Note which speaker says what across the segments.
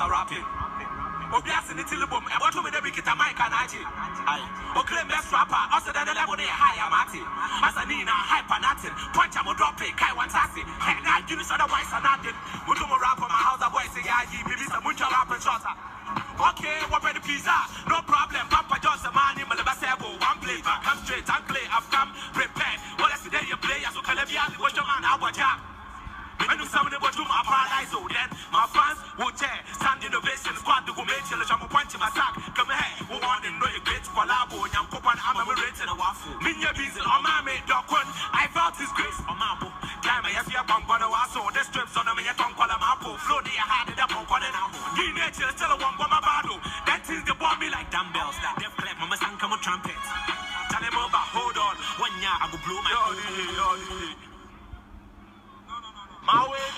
Speaker 1: a rapping. Obias in the Tilibum, and what to me, they get a mic and I claim best rapper, also than the level they hire Mati. Masanina, hyper-natin, punch a dropping, Kai Wantasi, and I do this otherwise and nothing. Mutumo rap on my house, a boy say, yeah, maybe some mutual rap and shorter. Okay, what ready pizza? No problem. Papa John's a man in Malabasebo. One play back, come straight and play. I've come prepared. What is the day you play? As you can have what's your man? Our job. When you summon the bottom, I paralyze. Then my fans will tear. Stand innovation squad to go make sure I'm a punch in my sack. Come here, who want to know your great collabo? Young Copan, I'm a rating a waffle. Minya Beason, on my mate, Doc one. I felt his grace on my book. Time I have your pump on the wasso. The strips on the minute on Colamapo. Flow the hand in the pump on the now. Give nature still a one bomb battle. That is the bomb me like dumbbells. Like Def Clap, Mama San come on trumpet. Tell him over, hold on. 1 year I go blow my my way.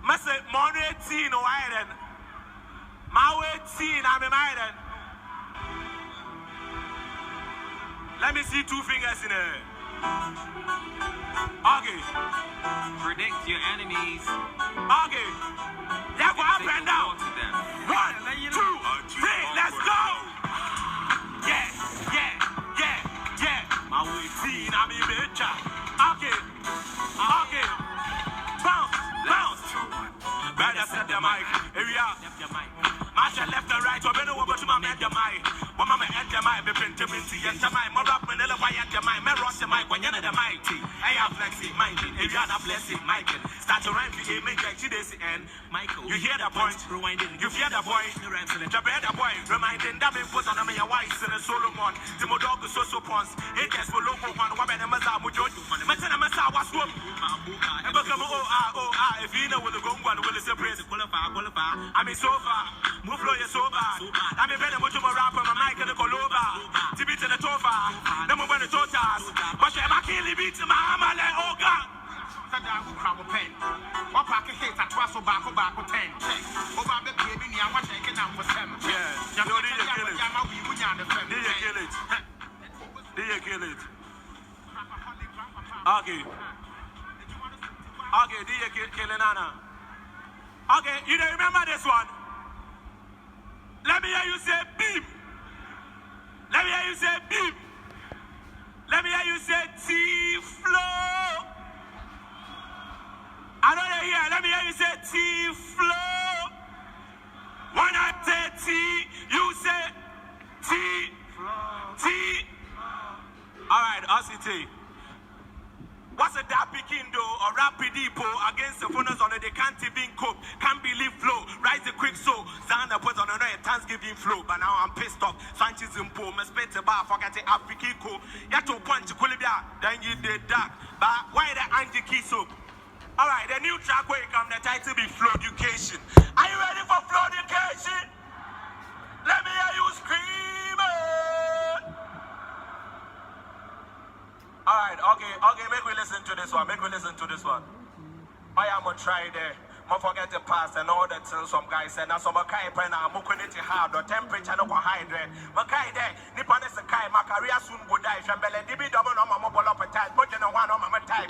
Speaker 1: Must say, Monday teen or iron. My way teen, I'm a iron. Let me see 2 fingers in there. Okay.
Speaker 2: Predict your enemies.
Speaker 1: Okay. Yeah, go up and down. 1, 2, 3, let's go. Yeah. My way teen, I'm a bitch. Okay. Bounce. Better set the mic. Here we are. Marshall left and right. I've been over to my man, the mic. When my man, the mic, be printed into the mic. My rap, Manila, why at the mic? My Ross, the mic, when you're the mic. I have flexi, Mikey. If you're not blessing, Michael. Start to rhyme for make like today's end. Michael, you hear the point? Rewinding. You hear the boy? The better boy. Reminding that me put on me a wife and a Solomon. The Modog so pons. It is for local one. What better Mazza Mujo? Matana Massa was one. If you know what the gong one will separate the qualify. I mean, so far. Move flow, you're so bad. I mean, better much more rap on my mic and the Coloba. Tibit and the Tofa. No more than the Totas. But I'm killing beats my Amale Oga.
Speaker 3: Sadaku crab pen. What packet hit at Twasso back 10. Over the baby, I want to take it down for 7.
Speaker 1: Yeah, you know, did you kill it? Did you kill it? Okay, did you kill it, Nana? Okay, you don't remember this one? Let me hear you say beep. Let me hear you say beep. Let me hear you say Teephlow. I don't hear. Let me hear you say Teephlow. When I say T, you say T. All right, RCT. What's a that Pikindo or Rapidipo against the funnels on they can't even cope, can't believe flow, rise the quick so Sandra put on another Thanksgiving flow, but now I'm pissed off. Sanchez in Poe, spent a bar forget the Africo. You have to punch Kulibia, then you did that. But why the anti key soap? Alright, the new track where you come, the title be Flow Education. Are you ready for Flow Education? Let me hear you screaming. Alright, okay, make we listen to this one. I am gonna try there. Don't forget the past and all that some guys said. Now some guy pen I'm going to hard or temperature no hydrate. Makai there, Nippon is a kai, my career soon would die. Shambele DB double on my mobile up a type, but you know one on my type.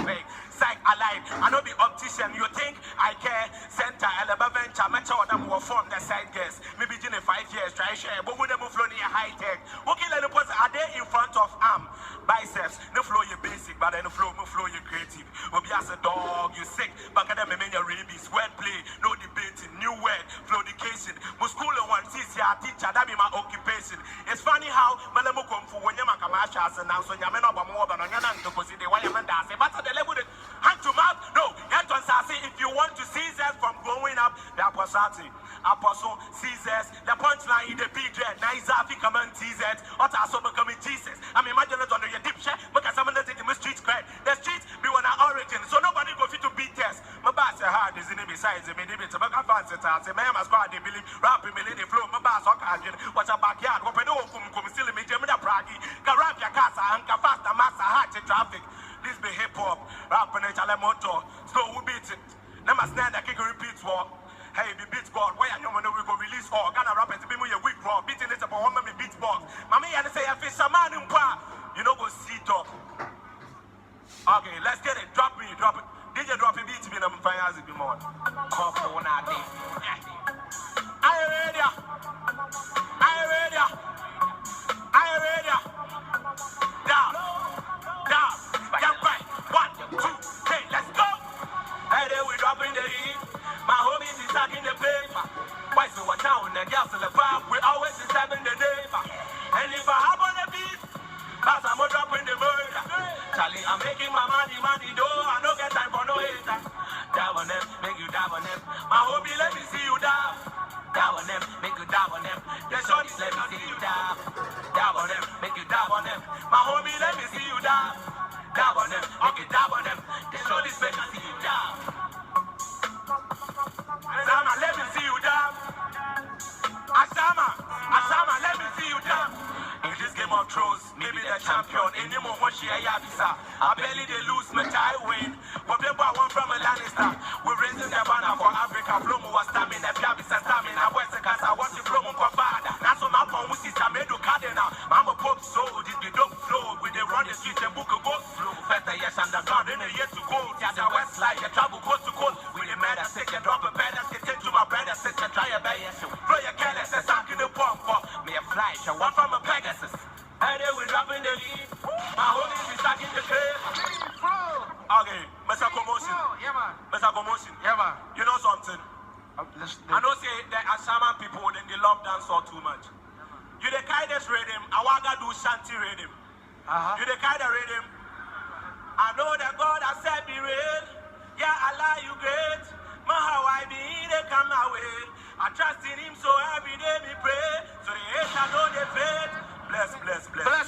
Speaker 1: Psych alive. I know the optician. You think I care? Center, Alabama venture, match all them who form the side guess. Maybe in 5 years, try share, but with them who flow near high tech. Okay, let the post are they in front of arm, biceps. No flow you basic, but then the flow you creative. Will be as a dog, you sick, but can them your rabies. Play, no debating, new word, flow education. School one sees your teacher, that be my occupation. It's funny how Malamu come for when you're my commercials and now so you're not more than on your hand to consider why you're dancing. But the level hand to mouth, no, Nkansah say if you want to seize us from growing up, the apostle sees us, the punchline in the big dread, Naizafi come and tease it, or also becoming Jesus. I mean, imagine it under your dip share, because someone that's taking the streets cred. The streets be one origin, so nobody go fit to beat us. My boss hard is in the besides the minute to make a fancy task. A man must they believe rapping me the flow. My boss what's a backyard, open open, come still me, Gemina Pragi, Garabia Casa, and Kafasta Massa Hard traffic. This be hip hop, rapping it, Alamoto, so we beat it. Number stand, I can repeat war. Hey, be beat God, why are you when we go release all? Gonna rap it to be more weak raw, beating it upon one beat box. Mammy, I say, I feel some man in power. You know, go see top. Okay, let's get it. Drop it. DJ drop a beat to me, I'm fine as it be more. Cough on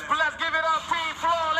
Speaker 3: Bless, give it up, Teephlow.